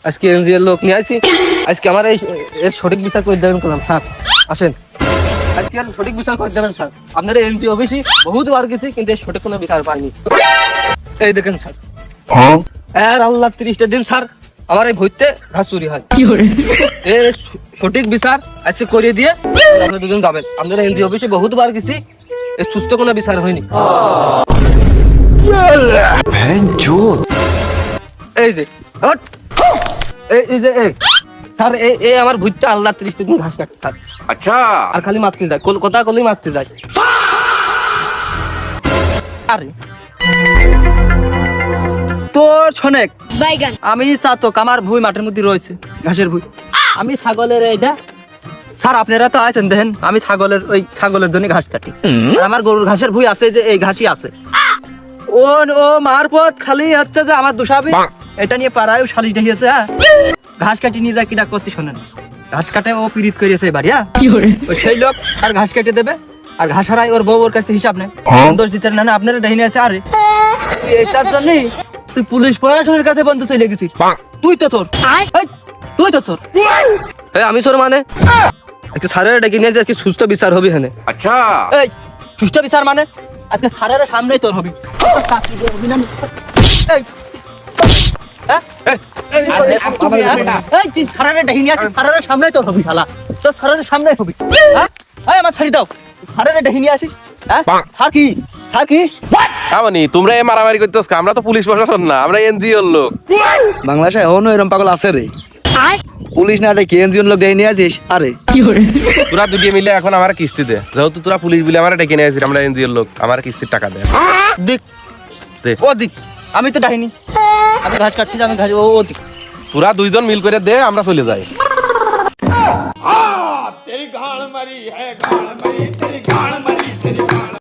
আজকে এনজিওর লোক নিয়ে আসি, আজকে আমার এর সঠিক বিচার করে দেবেন করলাম। স্যার আসেন, আজকে আর সঠিক বিচার করে দেবেন স্যার। আপনার এনজিও অফিসে বহুত বার গেছি, কিন্তু এর সঠিক কোনো বিচার পাইনি। এই দেখেন স্যার, আর আল্লাহ 30টা দিন স্যার আমার এই ভইতে ঘাস চুরি হয়। এর সঠিক বিচার আজকে করে দিয়ে আপনারা দুজন যাবেন। আপনারা এনজিও অফিসে বহুত বার গেছি, এর সুস্থ কোনো বিচার হয়নি। এই যে হট, এই যে স্যার, এই আমার ভুইটা আল্লাহ 30টা দিন ঘাস কাটতে থাকে। আচ্ছা, আর খালি মারতে যায়, কথা কলেই মারতে যায়। আরে তোর শোনেক বাইগান আমি চাতক, আমার ভুই মাঠের মধ্যে রয়েছে, ঘাসের ভুই। আমি ছাগলের এইটা স্যার, আপনারা তো আছেন দেখেন, আমি ছাগলের জন্য ঘাস কাটি। আর আমার গরুর ঘাসের ভুই আছে, যে এই ঘাসই আছে। ও মারপথ খালি হচ্ছে যে আমার দুষাবি, এটা নিয়ে পাড়ায় শালিশ ঢেকেছে। হ্যাঁ, ঘাস কাটি নিয়ে যা কিনা করতে শোনেন, ঘাস কাটে ও পীড়িত করিয়েছে এবার। হ্যাঁ, সেই লোক আর ঘাস কেটে দেবে, আর ঘাস হারাই ওর বউ ওর কাছে হিসাব নেই, দোষ দিতে না। আপনারা ডাইনে আছে। আরে এটার জন্য তুই পুলিশ প্রশাসনের কাছে বন্ধু চলে গেছিস। তুই তো চোর, তুই তো চোর। আমি তোর মানে আজকে স্যারের ডেকে নিয়ে যে আজকে সুস্থ বিচার হবে। হ্যাঁ আচ্ছা, এই সুষ্ঠু বিচার মানে আজকে স্যারের সামনেই তোর হবি। এই, হ্যাঁ? এই, তুই স্যারের ডেকে নিয়ে আছিস, স্যারের সামনেই তোর হবি শালা। তোর স্যারের সামনেই হবি। হ্যাঁ, এই আমার ছাড়ি দাও, স্যারের ডেকে নিয়ে আসিস। হ্যাঁ, স্যার কি, স্যার কি? মানে তোমরা এই মারামারি করতেছ, আমরা তো পুলিশ প্রশাসন না, আমরা এনজিওর লোক। বাংলাদেশে এখনো এরকম পাগল আছে রে। পুলিশ না ডেকে এনজিওর লোক ডেকে নিয়ে আসিস। আরে তোরা দুটিয়ে মিলে এখন আমার কিস্তি দে, যেহেতু তোরা পুলিশ বলে আমার ডেকে নিয়ে আসিস, আমরা এনজিওর লোক, আমার কিস্তির টাকা দে। দিক দে। ও দিক, আমি তো ডাইনি, আমি ঘাস কাটছি, আমি ঘাস ও দিক। তোরা দুইজন মিল করে দে, আমরা চলে যাই। तेरी गाड़ मरी है गाड़ मरी तेरी गाड़ मरी तेरी गाड़